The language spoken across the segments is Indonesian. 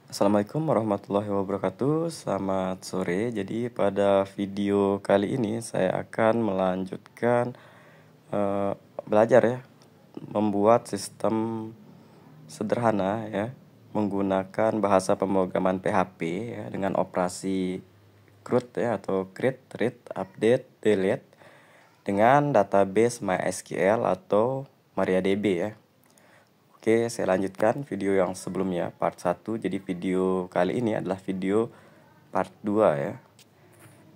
Assalamualaikum warahmatullahi wabarakatuh. Selamat sore. Jadi pada video kali ini saya akan melanjutkan belajar ya, membuat sistem sederhana ya, menggunakan bahasa pemrograman PHP ya, dengan operasi CRUD ya, atau create, read, update, delete dengan database MySQL atau MariaDB ya. Oke, saya lanjutkan video yang sebelumnya, part 1. Jadi video kali ini adalah video part 2 ya.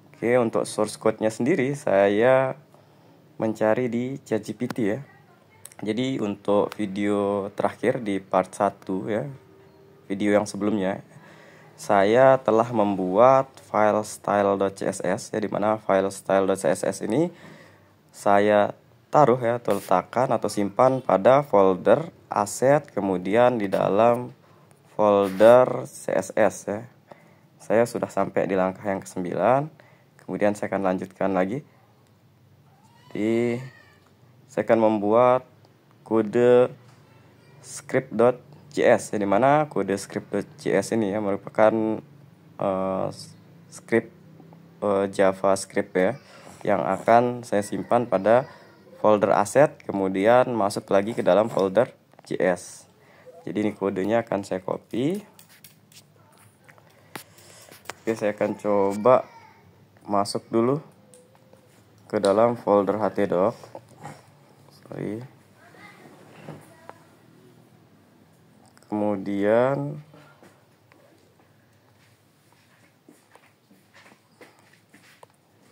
Oke, untuk source code-nya sendiri saya mencari di ChatGPT ya. Jadi untuk video terakhir di part 1 ya, video yang sebelumnya, saya telah membuat file style.css ya, dimana file style.css ini saya taruh ya, atau letakkan atau simpan pada folder aset, kemudian di dalam folder CSS ya. Saya sudah sampai di langkah yang ke-9. Kemudian saya akan lanjutkan lagi. Saya akan membuat kode script.js ya, dimana kode script.js ini ya merupakan script JavaScript ya, yang akan saya simpan pada folder aset, kemudian masuk lagi ke dalam folder JS. Jadi ini kodenya akan saya copy. Oke, saya akan coba masuk dulu ke dalam folder htdoc. Kemudian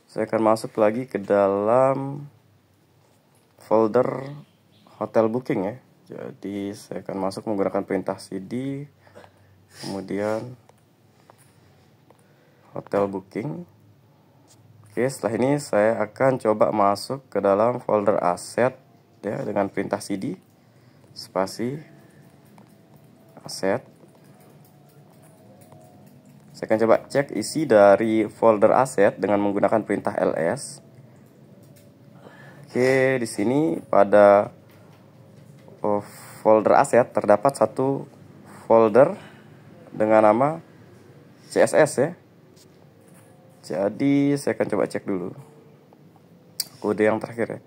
saya akan masuk lagi ke dalam folder hotel booking ya. Jadi saya akan masuk menggunakan perintah cd, kemudian hotel booking. Oke, setelah ini saya akan coba masuk ke dalam folder aset ya, dengan perintah cd spasi aset. Saya akan coba cek isi dari folder aset dengan menggunakan perintah ls. Oke, di sini pada folder aset terdapat satu folder dengan nama CSS ya. Jadi saya akan coba cek dulu kode yang terakhir ya.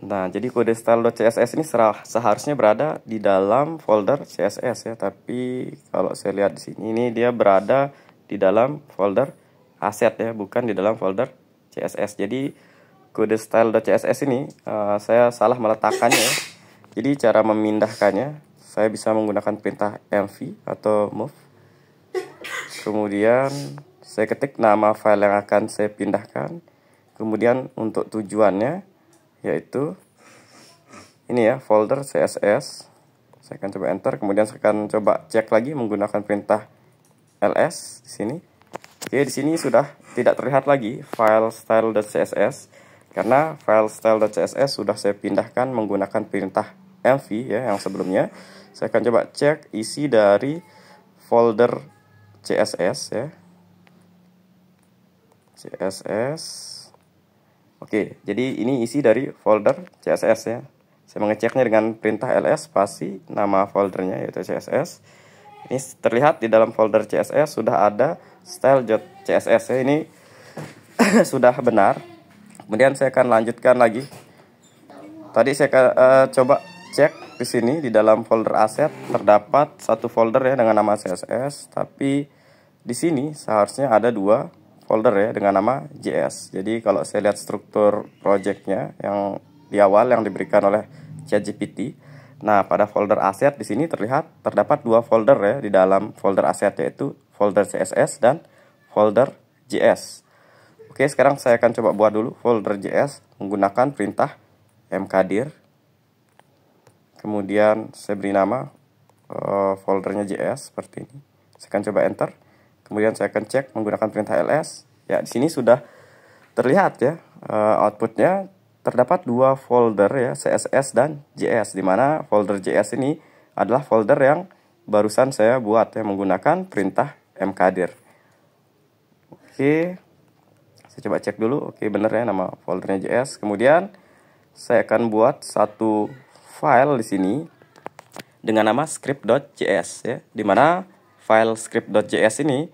Nah, jadi kode style.css ini seharusnya berada di dalam folder CSS ya, tapi kalau saya lihat di sini, ini dia berada di dalam folder aset ya, bukan di dalam folder CSS. Jadi kode style.css ini saya salah meletakkannya ya. Jadi cara memindahkannya, saya bisa menggunakan perintah mv atau move. Kemudian saya ketik nama file yang akan saya pindahkan. Kemudian untuk tujuannya, yaitu ini ya, folder CSS. Saya akan coba enter, kemudian saya akan coba cek lagi menggunakan perintah ls di sini. Oke, di sini sudah tidak terlihat lagi file style.css karena file style.css sudah saya pindahkan menggunakan perintah mv ya, yang sebelumnya. Saya akan coba cek isi dari folder CSS ya. CSS. Oke, jadi ini isi dari folder CSS ya. Saya mengeceknya dengan perintah ls spasi nama foldernya, yaitu CSS. Ini terlihat di dalam folder CSS sudah ada style.css ya. Ini sudah benar. Kemudian saya akan lanjutkan lagi. Tadi saya coba cek di sini di dalam folder aset terdapat satu folder ya dengan nama CSS, tapi di sini seharusnya ada dua folder ya dengan nama JS. Jadi kalau saya lihat struktur projectnya yang di awal yang diberikan oleh ChatGPT, nah pada folder aset di sini terdapat dua folder ya di dalam folder aset, yaitu folder CSS dan folder JS. Oke, sekarang saya akan coba buat dulu folder JS menggunakan perintah mkdir. Kemudian saya beri nama foldernya JS seperti ini. Saya akan coba enter. Kemudian saya akan cek menggunakan perintah ls. Ya, di sini sudah terlihat ya outputnya terdapat dua folder ya, CSS dan JS, di mana folder JS ini adalah folder yang barusan saya buat ya menggunakan perintah mkdir. Oke. Saya coba cek dulu, oke bener ya nama foldernya JS. Kemudian saya akan buat satu file di sini dengan nama script.js ya, dimana file script.js ini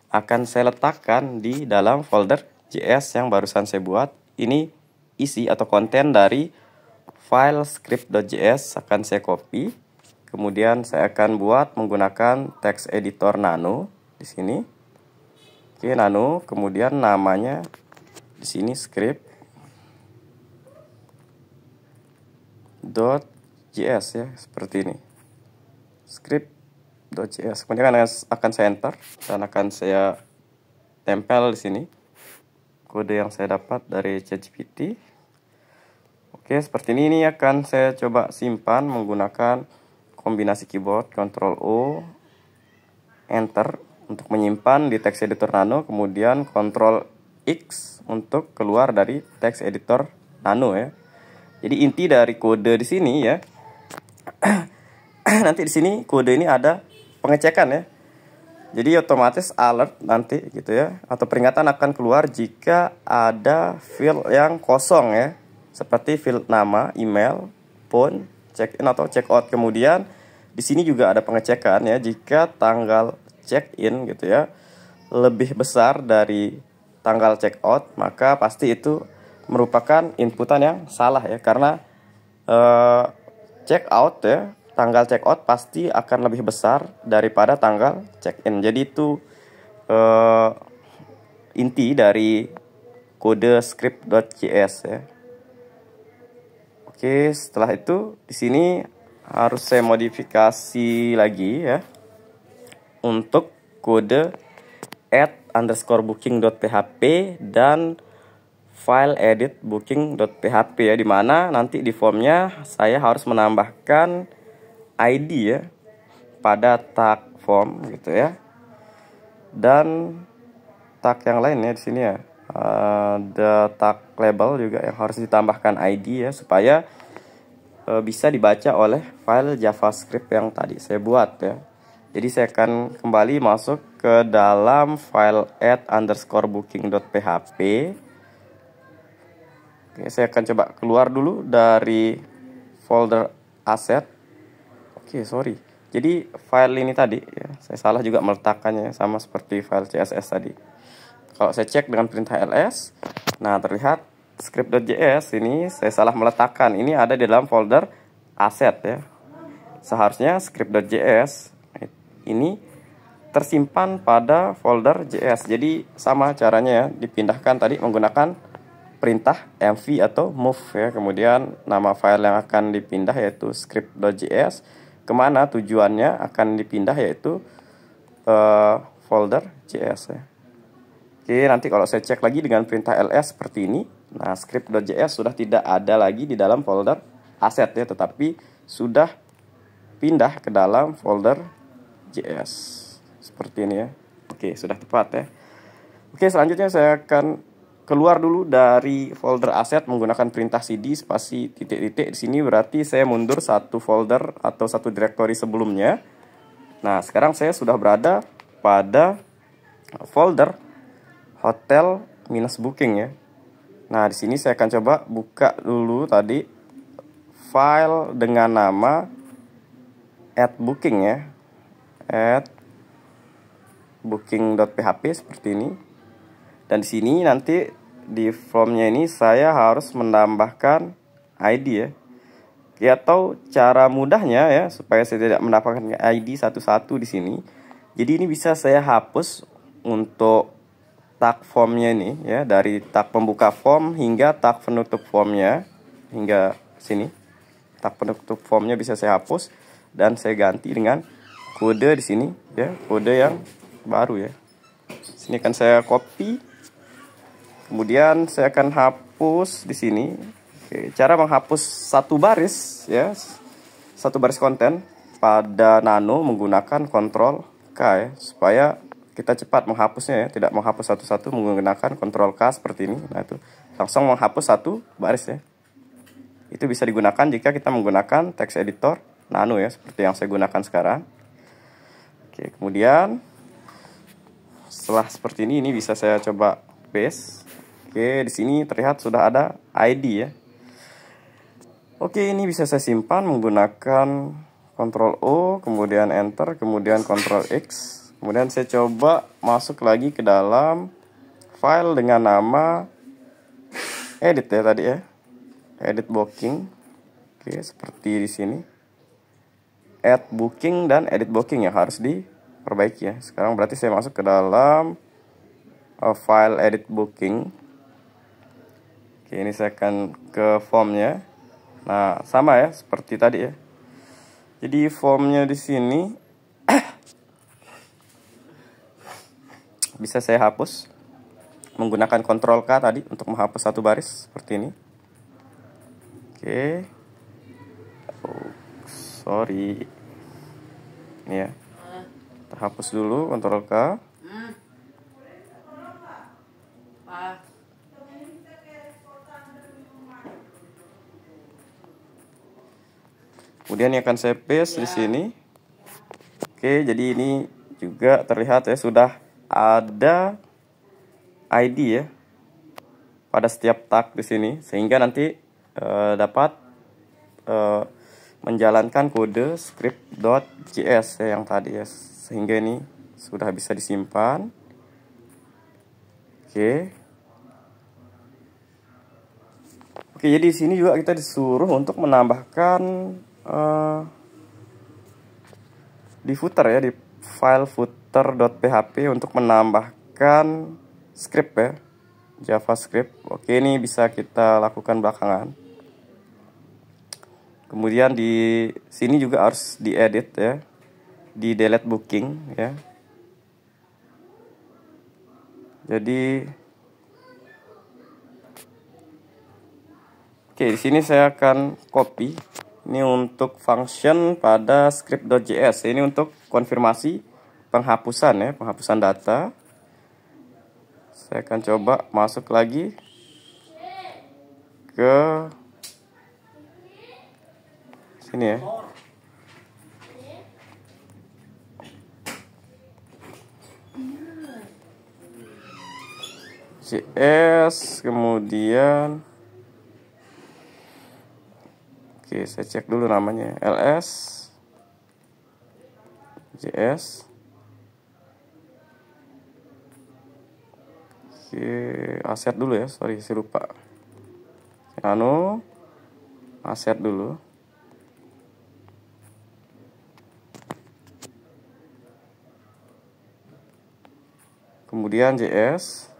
akan saya letakkan di dalam folder JS yang barusan saya buat. Ini isi atau konten dari file script.js akan saya copy. Kemudian saya akan buat menggunakan text editor Nano di sini. Oke, Nano, kemudian namanya di sini script.js ya, seperti ini. Script.js. Kemudian akan saya enter dan akan saya tempel di sini kode yang saya dapat dari ChatGPT. Oke, seperti ini akan saya coba simpan menggunakan kombinasi keyboard Ctrl O, Enter untuk menyimpan di text editor Nano, kemudian Ctrl X untuk keluar dari text editor Nano ya. Jadi inti dari kode di sini ya. Nanti di sini kode ini ada pengecekan ya. Jadi otomatis alert nanti gitu ya, atau peringatan akan keluar jika ada field yang kosong ya. Seperti field nama, email, phone, check-in atau check-out. Kemudian di sini juga ada pengecekan ya, jika tanggal check-in gitu ya lebih besar dari tanggal check-out, maka pasti itu merupakan inputan yang salah ya, karena check-out ya, tanggal check-out pasti akan lebih besar daripada tanggal check-in. Jadi itu inti dari kode script.js ya. Oke, setelah itu di sini harus saya modifikasi lagi ya untuk kode add_booking.php dan file edit booking.php ya, dimana nanti di formnya saya harus menambahkan ID ya pada tag form gitu ya, dan tag yang lain ya di sini ya, ada tag label juga yang harus ditambahkan ID ya, supaya bisa dibaca oleh file JavaScript yang tadi saya buat ya. Jadi saya akan kembali masuk ke dalam file add_booking.php. Oke, saya akan coba keluar dulu dari folder asset. Oke, sorry. Jadi file ini tadi ya, saya salah juga meletakkannya sama seperti file CSS tadi. Kalau saya cek dengan perintah ls, nah terlihat script.js ini saya salah meletakkan. Ini ada di dalam folder asset ya. Seharusnya script.js ini tersimpan pada folder JS. Jadi sama caranya ya, dipindahkan tadi menggunakan perintah mv atau move ya. Kemudian nama file yang akan dipindah yaitu script.js. Kemana tujuannya akan dipindah yaitu folder JS ya. Oke, nanti kalau saya cek lagi dengan perintah ls seperti ini, nah script.js sudah tidak ada lagi di dalam folder asset ya, tetapi sudah pindah ke dalam folder JS seperti ini ya. Oke, sudah tepat ya. Oke, selanjutnya saya akan keluar dulu dari folder asset menggunakan perintah cd spasi titik-titik. Di sini berarti saya mundur satu folder atau satu directory sebelumnya. Nah, sekarang saya sudah berada pada folder hotel minus booking ya. Nah, di sini saya akan coba buka dulu tadi file dengan nama @booking ya. @booking.php seperti ini. Dan di sini nanti di formnya ini saya harus menambahkan ID ya. Atau cara mudahnya ya, supaya saya tidak mendapatkan ID satu-satu di sini. Jadi ini bisa saya hapus untuk tag formnya ini ya, dari tag pembuka form hingga tag penutup formnya hingga sini. Tag penutup formnya bisa saya hapus dan saya ganti dengan kode di sini ya, kode yang baru ya. Sini akan saya copy. Kemudian saya akan hapus di sini. Oke, cara menghapus satu baris ya, satu baris konten pada Nano menggunakan Ctrl K ya, supaya kita cepat menghapusnya ya, tidak menghapus satu-satu menggunakan Ctrl K seperti ini. Nah, itu langsung menghapus satu baris ya. Itu bisa digunakan jika kita menggunakan text editor Nano ya, seperti yang saya gunakan sekarang. Oke, kemudian setelah seperti ini bisa saya coba paste. Oke, di sini terlihat sudah ada ID ya. Oke, ini bisa saya simpan menggunakan Ctrl O, kemudian enter, kemudian Ctrl X. Kemudian saya coba masuk lagi ke dalam file dengan nama edit ya tadi ya. Edit booking. Oke, seperti di sini. Add booking dan edit booking ya harus diperbaiki ya. Sekarang berarti saya masuk ke dalam file edit booking. Oke, ini saya akan ke formnya. Nah, sama ya seperti tadi ya. Jadi formnya di sini bisa saya hapus menggunakan Ctrl K tadi untuk menghapus satu baris seperti ini. Oke. Oh, sorry. Ini ya. Kita hapus dulu Ctrl K. Kemudian yang akan saya paste di sini. Oke, jadi ini juga terlihat ya sudah ada ID ya pada setiap tag di sini, sehingga nanti dapat menjalankan kode script.js ya, yang tadi ya, sehingga ini sudah bisa disimpan. Oke, jadi di sini juga kita disuruh untuk menambahkan di footer ya, di file footer.php untuk menambahkan script ya, JavaScript. Oke, ini bisa kita lakukan belakangan. Kemudian di sini juga harus diedit ya, di delete booking ya. Jadi oke, di sini saya akan copy. Ini untuk function pada script.js. Ini untuk konfirmasi penghapusan ya, penghapusan data. Saya akan coba masuk lagi ke sini ya. JS, kemudian oke, saya cek dulu namanya, ls JS. Oke, aset dulu ya, sorry saya lupa. Aset dulu. Kemudian JS.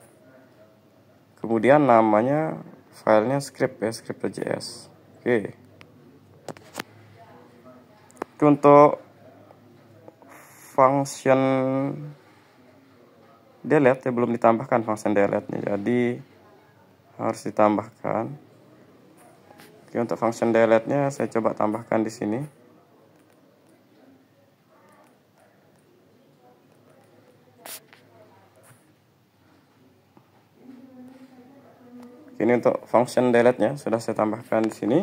Kemudian namanya filenya script ya, script.js. Oke. Itu untuk function delete ya, belum ditambahkan function delete-nya, jadi harus ditambahkan. Oke, untuk function delete-nya saya coba tambahkan di sini. Ini untuk function delete-nya sudah saya tambahkan di sini.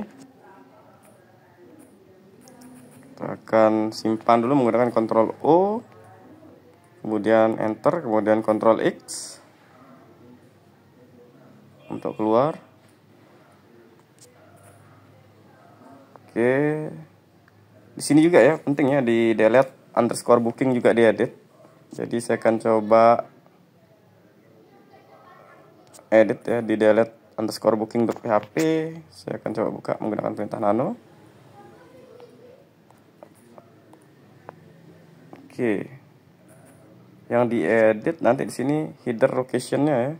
Kita akan simpan dulu menggunakan Ctrl O, kemudian enter, kemudian Ctrl X untuk keluar. Oke, di sini juga ya penting ya, di delete underscore booking juga diedit. Jadi saya akan coba edit ya, di delete underscore booking.php. Saya akan coba buka menggunakan perintah nano. Oke, yang diedit nanti di sini header location-nya ya.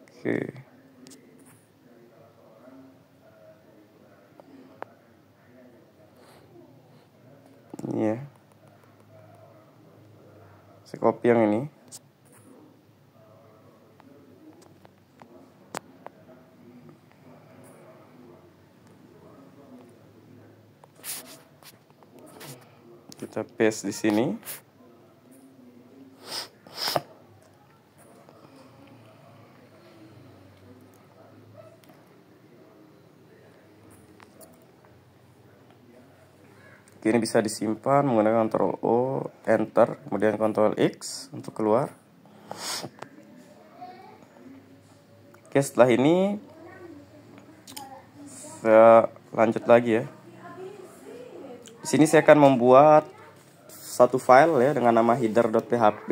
Oke. Ini ya. Saya copy yang ini. Kita paste di sini. Ini bisa disimpan menggunakan Ctrl O, enter, kemudian Ctrl X untuk keluar. Oke, setelah ini saya lanjut lagi ya. Di sini saya akan membuat satu file ya dengan nama header.php.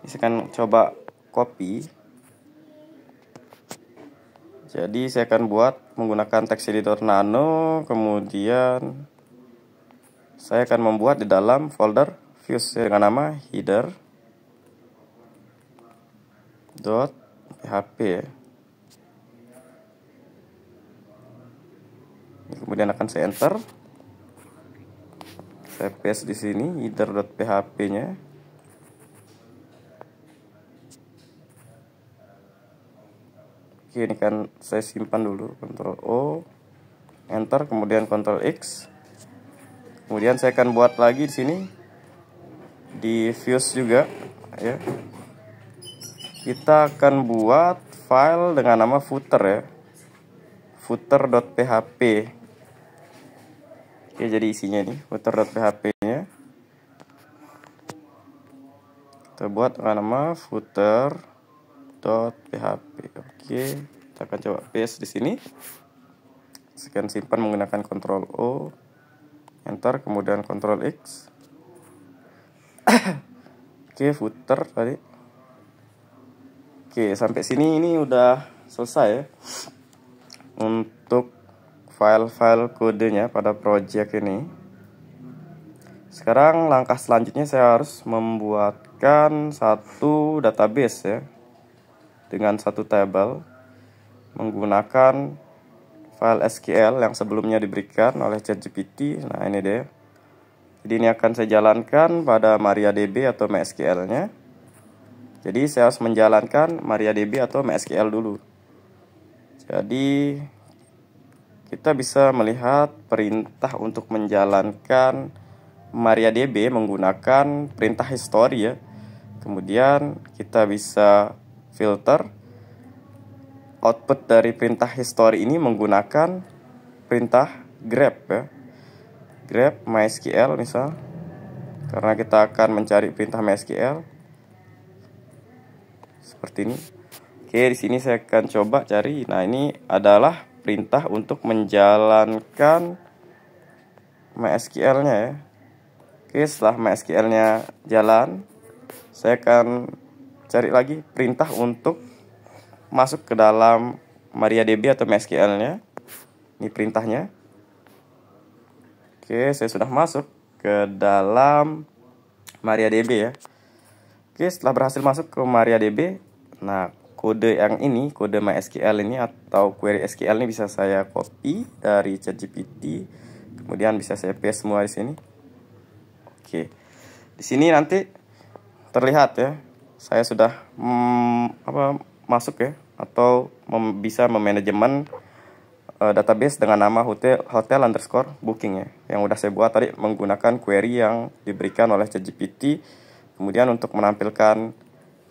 Saya akan coba copy. Jadi saya akan buat menggunakan text editor nano, kemudian saya akan membuat di dalam folder Vue dengan nama header.php ya. Kemudian akan saya enter. Saya paste di sini header.php-nya. Oke, ini kan saya simpan dulu, Ctrl O, enter, kemudian Ctrl X. Kemudian saya akan buat lagi di sini di Vue juga ya. Kita akan buat file dengan nama footer ya. Footer.php. Oke, jadi isinya nih footer.php-nya. Kita buat dengan nama footer.php. Oke, kita akan coba paste di sini. Saya akan simpan menggunakan Ctrl O, enter, kemudian Ctrl X. Oke, footer tadi. Oke, sampai sini ini udah selesai ya untuk file-file kodenya pada project ini. Sekarang langkah selanjutnya saya harus membuatkan satu database ya, dengan satu table menggunakan file SQL yang sebelumnya diberikan oleh ChatGPT. Nah, ini deh. Jadi ini akan saya jalankan pada MariaDB atau MySQL-nya. Jadi saya harus menjalankan MariaDB atau MySQL dulu. Jadi kita bisa melihat perintah untuk menjalankan MariaDB menggunakan perintah history ya. Kemudian kita bisa filter output dari perintah history ini menggunakan perintah grep ya. Grep MySQL misal. Karena kita akan mencari perintah MySQL seperti ini. Oke, di sini saya akan coba cari. Nah, ini adalah perintah untuk menjalankan MySQL-nya ya. Oke, setelah MySQL-nya jalan, saya akan cari lagi perintah untuk masuk ke dalam MariaDB atau MySQL-nya. Ini perintahnya. Oke, saya sudah masuk ke dalam MariaDB ya. Oke, setelah berhasil masuk ke MariaDB, nah kode yang ini, kode MySQL ini atau query SQL ini bisa saya copy dari ChatGPT, kemudian bisa saya paste semua di sini. Oke, di sini nanti terlihat ya, saya sudah masuk ya, atau bisa memanajemen database dengan nama hotel_booking ya, yang udah saya buat tadi menggunakan query yang diberikan oleh ChatGPT. Kemudian untuk menampilkan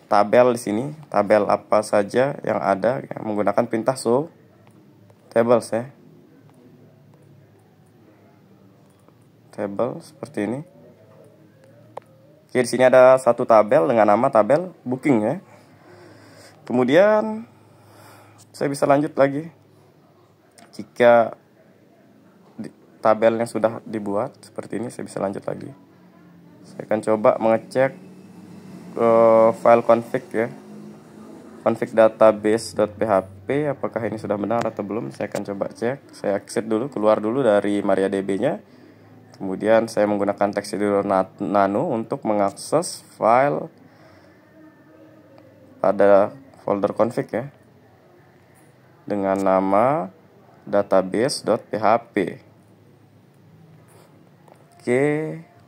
tabel di sini, tabel apa saja yang ada ya, menggunakan perintah show tables ya. Table seperti ini. Oke, di sini ada satu tabel dengan nama tabel booking ya. Kemudian saya bisa lanjut lagi. Jika tabelnya sudah dibuat seperti ini, saya bisa lanjut lagi. Saya akan coba mengecek file config ya, config database.php, apakah ini sudah benar atau belum. Saya akan coba cek. Saya exit dulu, keluar dulu dari MariaDB-nya. Kemudian saya menggunakan text editor nano untuk mengakses file pada folder config ya, dengan nama database.php.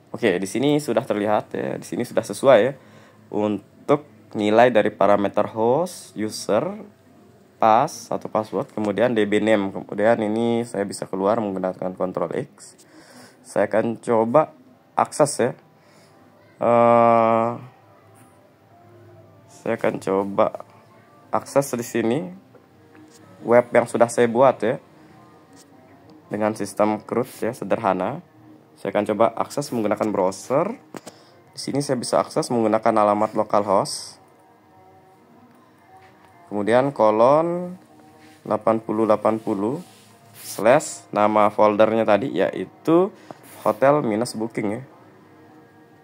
Oke, di sini sudah terlihat ya, di sini sudah sesuai ya untuk nilai dari parameter host, user, pass atau password, kemudian db name. Kemudian ini saya bisa keluar menggunakan Ctrl X. Saya akan coba akses ya. Saya akan coba akses di sini web yang sudah saya buat ya, dengan sistem CRUD ya, sederhana. Saya akan coba akses menggunakan browser. Di sini saya bisa akses menggunakan alamat localhost. Kemudian kolon 8080 slash nama foldernya tadi yaitu hotel minus booking ya.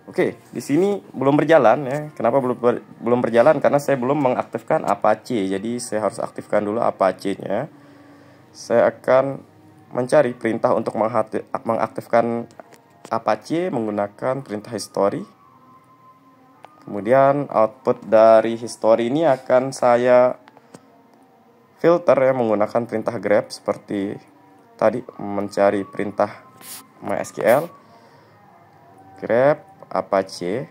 Oke, di sini belum berjalan ya. Kenapa belum berjalan? Karena saya belum mengaktifkan Apache. Jadi saya harus aktifkan dulu Apache-nya. Saya akan mencari perintah untuk mengaktifkan Apache menggunakan perintah history. Kemudian output dari history ini akan saya filter ya menggunakan perintah grep seperti tadi, mencari perintah MySQL grep Apache.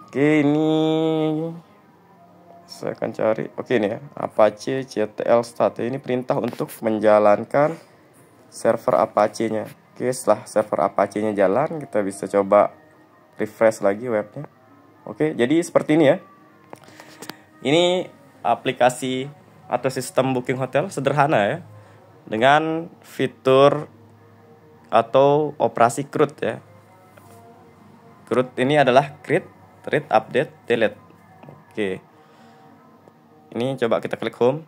Oke, ini saya akan cari. Oke, ini ya, Apache ctl start. Ini perintah untuk menjalankan server Apache-nya. Oke, setelah server Apache-nya jalan, kita bisa coba refresh lagi webnya. Oke, jadi seperti ini ya. Ini aplikasi atau sistem booking hotel sederhana ya, dengan fitur atau operasi CRUD ya. CRUD ini adalah create, read, update, delete. Oke. Ini coba kita klik home.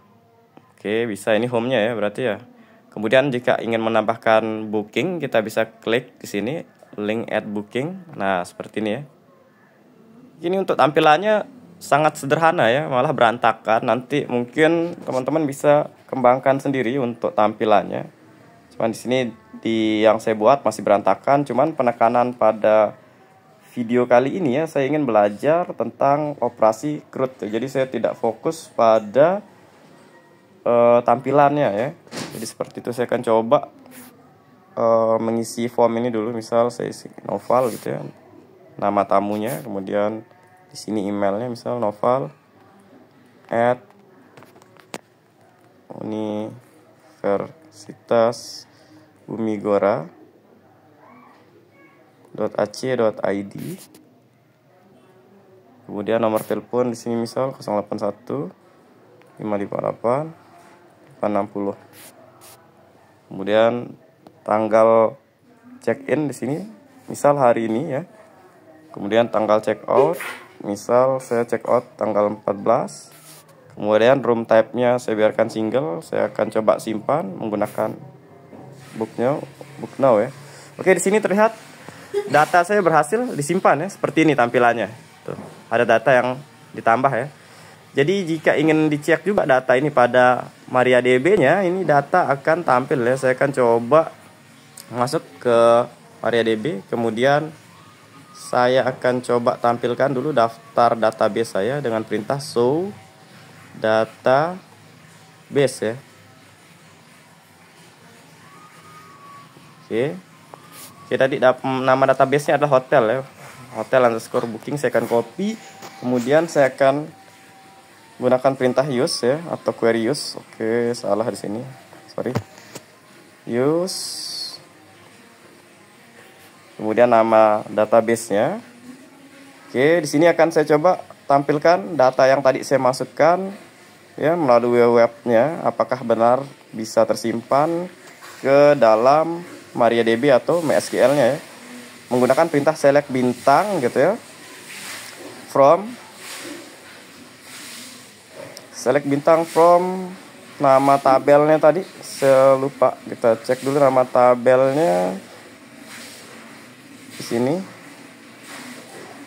Oke, bisa ini home-nya ya berarti ya. Kemudian jika ingin menambahkan booking, kita bisa klik di sini link add booking. Nah, seperti ini ya. Ini untuk tampilannya sangat sederhana ya, malah berantakan. Nanti mungkin teman-teman bisa kembangkan sendiri untuk tampilannya. Cuman di sini yang saya buat masih berantakan. Cuman penekanan pada video kali ini ya, saya ingin belajar tentang operasi CRUD. Jadi saya tidak fokus pada tampilannya ya. Jadi seperti itu. Saya akan coba mengisi form ini dulu. Misal saya isi Noval gitu ya, nama tamunya. Kemudian di sini emailnya, misal noval@universitas bumigora.ac.id. Kemudian nomor telepon di sini misal 081 558 860. Kemudian tanggal check-in di sini misal hari ini ya. Kemudian tanggal check-out, misal saya check-out tanggal 14. Kemudian room type-nya saya biarkan single. Saya akan coba simpan menggunakan book now ya. Oke, di sini terlihat data saya berhasil disimpan ya. Seperti ini tampilannya. Tuh, ada data yang ditambah ya. Jadi jika ingin dicek juga data ini pada MariaDB-nya, ini data akan tampil ya. Saya akan coba masuk ke MariaDB, kemudian saya akan coba tampilkan dulu daftar database saya dengan perintah show database ya. Oke, tadi nama database-nya adalah hotel ya. Hotel_booking. Saya akan copy, kemudian saya akan gunakan perintah use ya, atau query use. Oke, salah di sini. Sorry. Use. Kemudian nama database-nya. Oke, di sini akan saya coba tampilkan data yang tadi saya masukkan ya melalui webnya, apakah benar bisa tersimpan ke dalam MariaDB atau MySQL-nya ya. Menggunakan perintah select bintang gitu ya. Select bintang from nama tabelnya tadi. Saya lupa, kita cek dulu nama tabelnya di sini.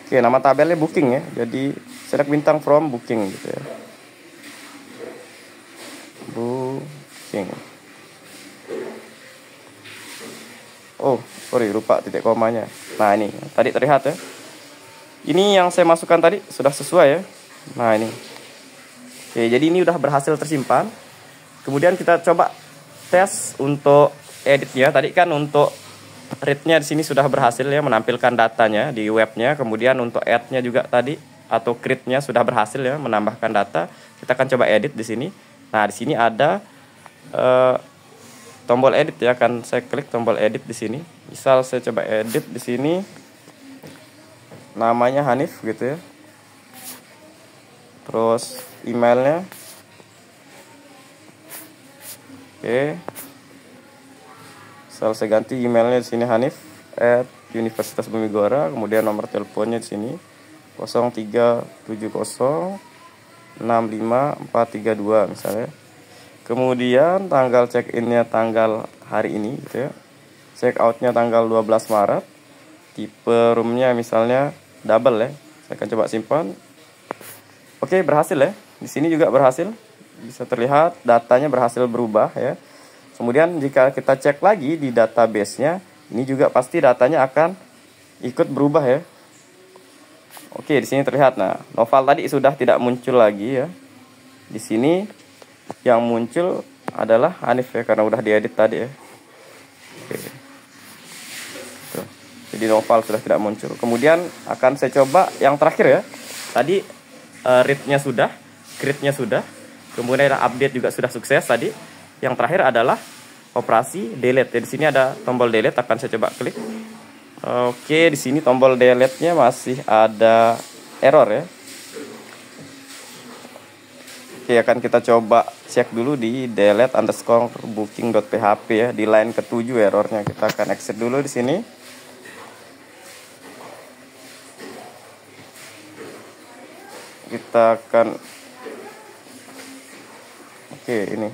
Oke, nama tabelnya booking ya. Jadi select bintang from booking gitu ya. Booking. Oh, sorry, lupa titik komanya. Nah, ini tadi terlihat ya. Ini yang saya masukkan tadi sudah sesuai ya. Nah, ini. Oke, jadi ini udah berhasil tersimpan. Kemudian kita coba tes untuk editnya. Tadi kan untuk read-nya di sini sudah berhasil ya menampilkan datanya di webnya. Kemudian untuk add-nya juga tadi atau create-nya sudah berhasil ya menambahkan data. Kita akan coba edit di sini. Nah, di sini ada tombol edit ya, akan saya klik tombol edit di sini. Misal saya coba edit di sini, namanya Hanif gitu ya. Terus emailnya, oke. Misal saya ganti emailnya di sini Hanif@Universitas Bumigora. Kemudian nomor teleponnya di sini 0370 65432 misalnya. Kemudian tanggal check innya tanggal hari ini gitu ya. Check outnya tanggal 12 Maret. Tipe roomnya misalnya double ya. Saya akan coba simpan. Oke, berhasil ya. Di sini juga berhasil. Bisa terlihat datanya berhasil berubah ya. Kemudian jika kita cek lagi di database-nya, ini juga pasti datanya akan ikut berubah ya. Oke, di sini terlihat. Nah, Noval tadi sudah tidak muncul lagi ya. Di sini yang muncul adalah Hanif ya, karena udah diedit tadi ya. Oke. Tuh. Jadi Noval sudah tidak muncul. Kemudian akan saya coba yang terakhir ya. Tadi read-nya sudah, create-nya sudah. Kemudian update juga sudah sukses tadi. Yang terakhir adalah operasi delete. Ya, di sini ada tombol delete, akan saya coba klik. Oke, di sini tombol delete-nya masih ada error ya. Oke, akan kita coba cek dulu di delete_booking.php ya, di line ke-7 errornya. Kita akan exit dulu di sini. Kita akan ini.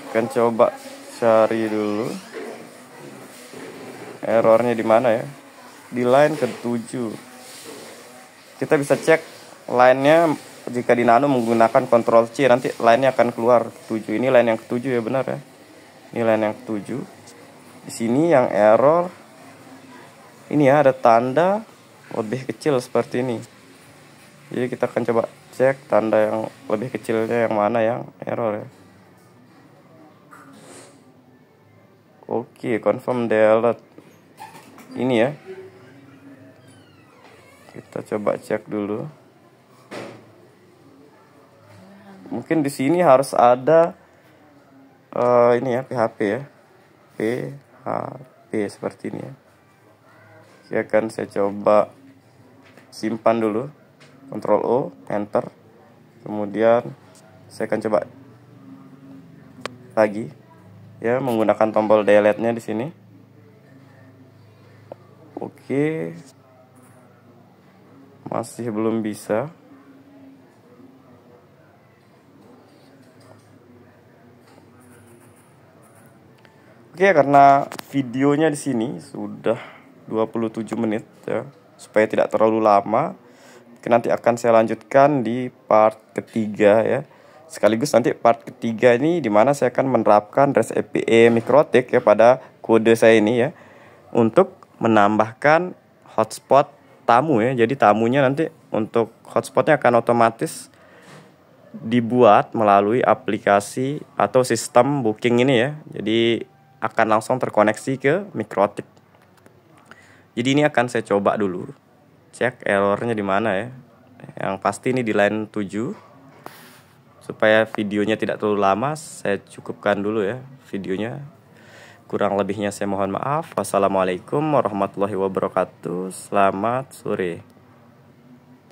Akan coba cari dulu errornya di mana ya. Di line ke-7. Kita bisa cek line-nya jika di nano menggunakan Ctrl C, nanti line-nya akan keluar 7. Ini line yang ke-7 ya, benar ya. Ini line yang ke-7. Di sini yang error ini ya, ada tanda lebih kecil seperti ini. Jadi kita akan coba cek tanda yang lebih kecilnya yang mana yang error ya. Oke, confirm delete. Ini ya. Kita coba cek dulu. Mungkin di sini harus ada ini ya, PHP ya. PHP seperti ini ya. Oke, akan saya coba simpan dulu. Ctrl O, enter. Kemudian saya akan coba lagi ya, menggunakan tombol delete-nya di sini. Oke. Masih belum bisa. Oke, karena videonya di sini sudah 27 menit ya, supaya tidak terlalu lama, nanti akan saya lanjutkan di part ketiga ya. Sekaligus nanti part ketiga ini dimana saya akan menerapkan REST API MikroTik ya pada kode saya ini ya, untuk menambahkan hotspot tamu ya. Jadi tamunya nanti untuk hotspotnya akan otomatis dibuat melalui aplikasi atau sistem booking ini ya. Jadi akan langsung terkoneksi ke MikroTik. Jadi ini akan saya coba dulu, cek errornya di mana ya. Yang pasti ini di line 7. Supaya videonya tidak terlalu lama, saya cukupkan dulu ya videonya. Kurang lebihnya saya mohon maaf. Wassalamualaikum warahmatullahi wabarakatuh. Selamat sore.